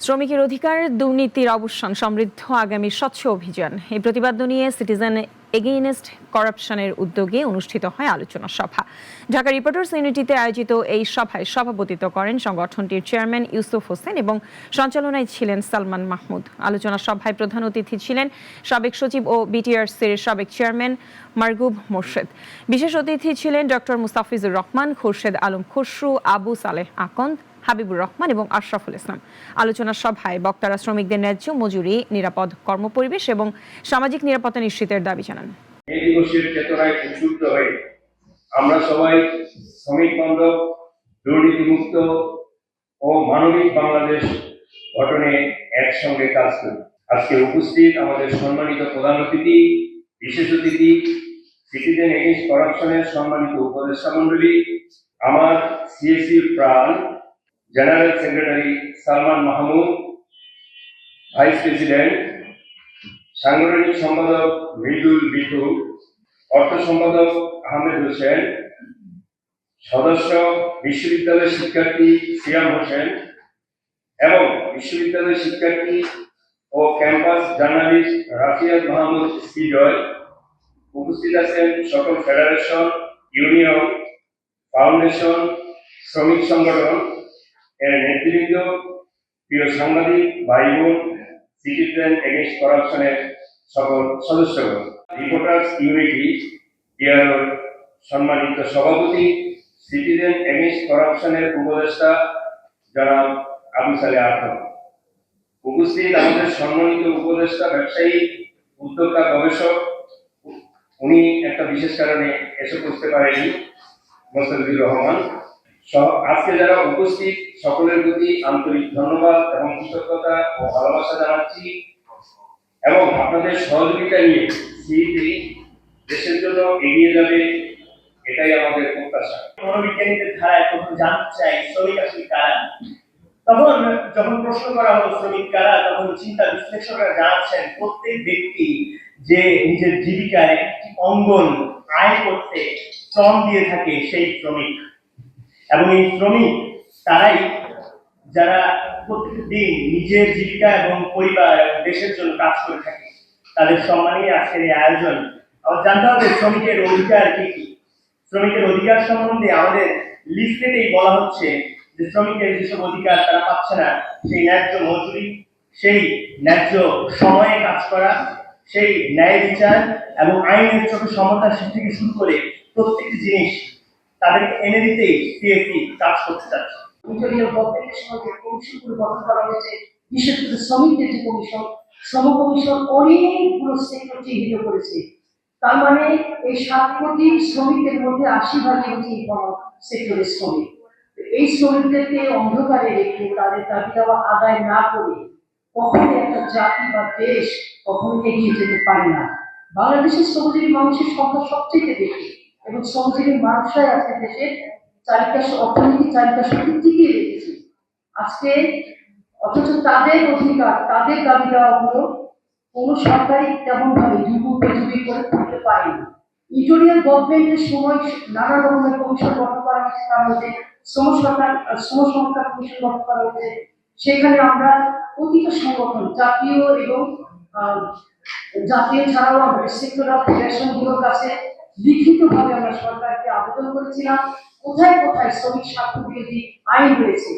শ্রমিকের অধিকার, দুর্নীতির অবসান, সমৃদ্ধ আগামী স্বচ্ছ অভিযান এই প্রতিপাদ্য নিয়ে সিটিজেন এগেইনস্ট করাপশনের উদ্যোগে অনুষ্ঠিত হয় আলোচনা সভা। ঢাকা রিপোর্টার্স ইউনিটিতে আয়োজিত এই সভায় সভাপতিত্ব করেন সংগঠনটির চেয়ারম্যান ইউসুফ হোসেন এবং সঞ্চালনায় ছিলেন সালমান মাহমুদ। আলোচনা সভায় প্রধান অতিথি ছিলেন সাবেক সচিব ও বিটিআরসির সাবেক চেয়ারম্যান মারগুব মোর্শেদ। বিশেষ অতিথি ছিলেন ডক্টর মুস্তাফিজুর রহমান, খোরশেদ আলম খসরু, আবু সালেহ আকন্দ, হাবিবুর রহমান এবং আশরাফুল ইসলাম। আলোচনা সভায় বক্তারা শ্রমিকদের ন্যায্য মজুরি, নিরাপদ কর্মপরিবেশ এবং সামাজিক নিরাপত্তা নিশ্চিতের দাবি জানান। এই দিবসের চেতনায় উদ্বুদ্ধ হয়ে আমরা সবাই শ্রমিক বান্ধব, দুর্নীতিমুক্ত ও মানবিক বাংলাদেশ গঠনে একসঙ্গে কাজ করি। আজকে উপস্থিত আমাদের সম্মানিত প্রধান অতিথি, বিশেষ অতিথি, সিটিজেন এগেইনস্ট করাপশনের সম্মানিত উপদেষ্টা মন্ডলী, আমার সিএসি প্রাণ general secretary Salman Mahmud, vice president, সাংগঠনিক সম্পাদক মৃদুল বিটু, অর্থ সম্পাদক আহমেদ হোসেন, সদস্য বিশ্ববিদ্যালয়ের শিক্ষার্থী সিয়াম হোসেন এবং বিশ্ববিদ্যালয়ের শিক্ষার্থী ও ক্যাম্পাস জার্নালিস্ট রাফিয়াত মাহমুদ সিজয়। উপস্থিত আছেন সকল ফেডারেশন, ইউনিয়ন, ফাউন্ডেশন, শ্রমিক সংগঠন এর নেতৃবৃন্দ, প্রিয় সাংবাদিক ভাই বোন, সিটিজেন এগেইনস্ট করাপশনের সকল সদস্যগণ, রিপোর্টার্স ইউনিটি বিআরওর সম্মানিত সভাপতি, সিটিজেন এগেইনস্ট করাপশনের উপদেষ্টা জনাব আবু সালেহ আকন্দ, উপস্থিত আমাদের সম্মানিত উপদেষ্টা, ব্যবসায়ী, উদ্যোক্তা, গবেষক, উনি একটা বিশেষ কারণে এসে পৌঁছতে পারেনি, মোস্তাফিজুর রহমান সহ আজকে যারা উপস্থিত সকলের প্রতি আন্তরিক ধন্যবাদ এবং কৃতজ্ঞতা ও ভালোবাসা জানাচ্ছি এবং আপনাদের সহযোগিতা নিয়ে সিইটি দেশের জন্য এগিয়ে যাবে, এটাই আমাদের প্রত্যাশা। মনোবিজ্ঞানীদের ধারায় প্রথম জানতে চাই শ্রমিক আসলে কারা। তখন যখন প্রশ্ন করা হলো শ্রমিক কারা, তখন চিন্তা বিশ্লেষকরা জানাচ্ছেন প্রত্যেক ব্যক্তি যে নিজের জীবিকার একটি অঙ্গন আয় করতে শ্রম দিয়ে থাকে সেই শ্রমিক। এবং এই শ্রমিক তারাই যারা প্রত্যেক দিন নিজের জীবিকা এবং পরিবার দেশের জন্য কাজ করে থাকে। তাদের সম্মানে আজকের এই আয়োজন। আমার জানতে হবে শ্রমিকের অধিকার কি কি। শ্রমিকের অধিকার সম্বন্ধে আমাদের লিস্টেতেই বলা হচ্ছে যে শ্রমিকের যেসব অধিকার তারা পাচ্ছে না, সেই ন্যায্য মজুরি, সেই ন্যায্য সময়ে কাজ করা, সেই ন্যায় বিচার এবং আইনের চোখে সমতা থেকে শুরু করে প্রত্যেকটি জিনিস তাদেরকে এনে দিতেই সিএসি কাজ করতে চাচ্ছে। ইন্টারিয়ার গভর্নমেন্টের সঙ্গে কমিশনগুলো গঠন করা হয়েছে, বিশেষ করে শ্রমিকদের যে কমিশন, শ্রম কমিশন অনেকগুলো সেক্টর চিহ্নিত করেছে। তার মানে এই 7 কোটি শ্রমিকের মধ্যে 80% হচ্ছে সেক্টরের শ্রমিক। এই শ্রমিকদেরকে অন্ধকারে রেখে তাদের দাবি দাওয়া আদায় না করে কখনো একটা জাতি বা দেশ কখনো এগিয়ে যেতে পারে না। বাংলাদেশের শ্রমজীবী মানুষের সংখ্যা সবচেয়ে বেশি এবং শ্রমজীবী মানুষরাই আজকে দেশের অর্থনৈতিক চালিকা শক্তি টিকিয়ে রেখেছে আজকে। অথচ তাদের অধিকার, তাদের দাবি দেওয়াগুলো কোনো সরকারি তেমন ভাবে যুগোপযোগী করে তুলতে পারেনি। ইন্টারিয়ার গভর্নমেন্টের সময় নানা রকমের কমিশন গঠন করা হয়েছে, তার মধ্যে শ্রম সংস্কার কমিশন গঠন করা হয়েছে। সেখানে আমরা প্রতিটা সংগঠন, জাতীয় এবং জাতীয় ছাড়াও আমাদের সেক্টরাল ফেডারেশনগুলোর কাছে লিখিতভাবে আমরা সরকারকে আবেদন করেছিলাম কোথায় কোথায় শ্রমিক স্বার্থ বিরোধী আইন রয়েছে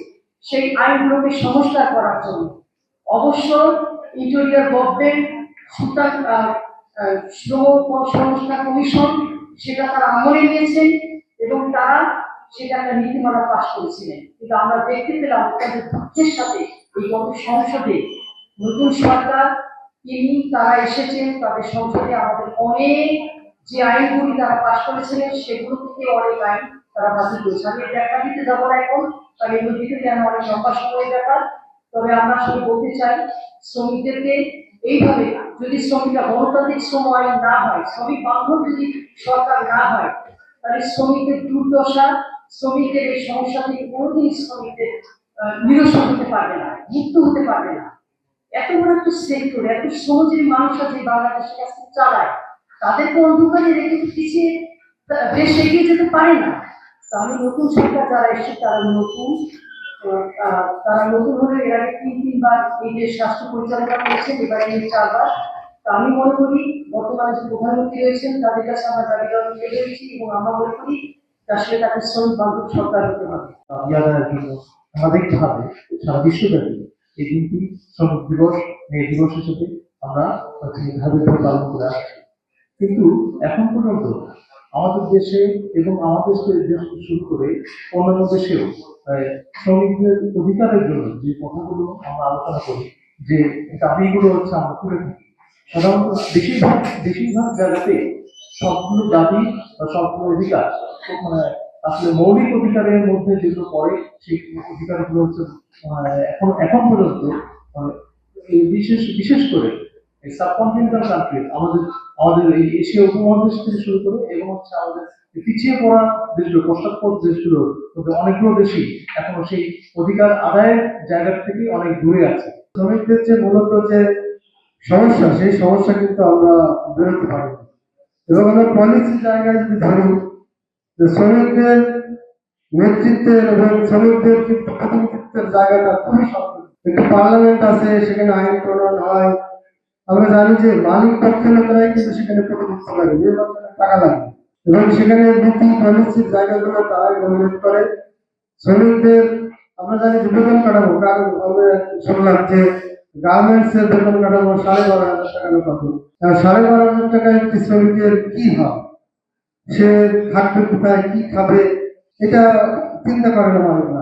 সেই আইনগুলোকে সংস্কার করার জন্য। অবশ্য ইন্টারিয়ার গভর্নমেন্ট শ্রম সংস্কার কমিশন সেটা তারা আমলে নিয়েছেন এবং তারা সেটা একটা নীতিমালা পাশ করেছিলেন। কিন্তু আমরা দেখতে পেলাম তাদের দুঃখের সাথে এই গত সংসদে নতুন সরকার তারা এসেছেন, তাদের সংসদে আমাদের অনেক যে আইনগুলি তারা পাশ করেছিলেন সেগুলো থেকে অনেক আইন তারা বাতিল করেছে। আমি ব্যাখ্যা দিতে যাবো না এখন, কারণ এগুলো দিতে যেন অনেক লম্বা সময়ের ব্যাপার। তবে আমরা আসলে বলতে চাই শ্রমিকদেরকে এইভাবে যদি শ্রমিকরা গণতান্ত্রিক শ্রম আইন না হয়, শ্রমিক বান্ধব যদি সরকার না হয়, তাহলে শ্রমিকদের দুর্দশা, শ্রমিকদের এই সমস্যা থেকে কোনোদিন শ্রমিকদের নিরসন হতে পারবে না, মুক্ত হতে পারবে না। এত বড় একটা সেক্টর, এত শ্রমজীবী মানুষরা যে বাংলাদেশের কাছে চালায়, তাদেরকে অন্ধকারে রেখে পিছিয়ে দেশ এগিয়ে যেতে পারে না। তাহলে নতুন সরকার যারা এসেছে তারা নতুন তারা নতুন হলে এর আগে 3 বার এই যে স্বাস্থ্য পরিচালনা করেছেন, এবারে এই 4 বার। তো আমি মনে করি বর্তমানে যে প্রধানমন্ত্রী রয়েছেন তাদের কাছে আমরা দাবি দেওয়া তুলে ধরেছি, এবং আমরা মনে করি যে আসলে তাকে শ্রমিক বান্ধব সরকার হতে হবে। ইয়াদার জন্য সামাজিকভাবে সারা বিশ্বব্যাপী এই দিনটি শ্রমিক দিবস মে দিবস হিসেবে আমরা নির্ধারিতভাবে পালন করে আসছি। কিন্তু এখন পর্যন্ত আমাদের দেশে এবং আমাদের দেশ থেকে শুরু করে অন্যান্য দেশেও শ্রমিকদের অধিকারের জন্য যে কথাগুলো আমরা আলোচনা করি, যে দাবিগুলো হচ্ছে আমরা করে থাকি, সাধারণত বেশিরভাগ জায়গাতে সবগুলো দাবি বা সবগুলো অধিকার মানে আসলে মৌলিক অধিকারের মধ্যে যেগুলো পড়ে সেই অধিকারগুলো হচ্ছে এখন পর্যন্ত মানে এই বিশেষ করে এই সাবকন্টিনেন্টাল কান্ট্রি আমাদের এই এশিয়া উপমহাদেশ থেকে শুরু করে এবং হচ্ছে আমাদের পিছিয়ে পড়া দেশগুলো, পশ্চাৎপদ দেশগুলো অনেকগুলো দেশই এখনো সেই অধিকার আদায়ের জায়গা থেকে অনেক দূরে আছে। শ্রমিকদের যে মূলত যে সমস্যা, সেই সমস্যা কিন্তু আমরা বেরোতে পারি না। এবং আমরা পলিসি জায়গায় যদি ধরি যে শ্রমিকদের নেতৃত্বের এবং শ্রমিকদের কিন্তু প্রতিনিধিত্বের জায়গাটা খুবই স্বল্প। কিন্তু পার্লামেন্ট আছে, সেখানে আইন প্রণয়ন হয়। আমরা জানি যে মালিক পক্ষের লোকেরাই কিন্তু সেখানে প্রতিনিধিত্ব লাগে, নির্বাচনের টাকা লাগে, এবং সেখানে নীতি পলিসির জায়গাগুলো তারাই ডমিনেট করে। শ্রমিকদের আমরা জানি যে বেতন কাঠামো, কারণ আমরা শুনলাম যে গার্মেন্টস এর বেতন কাঠামো 12,500 টাকার কত। 12,500 টাকা একটি শ্রমিকের কি হয়, সে থাকবে কোথায়, কি খাবে, এটা চিন্তা করে না মালিকরা।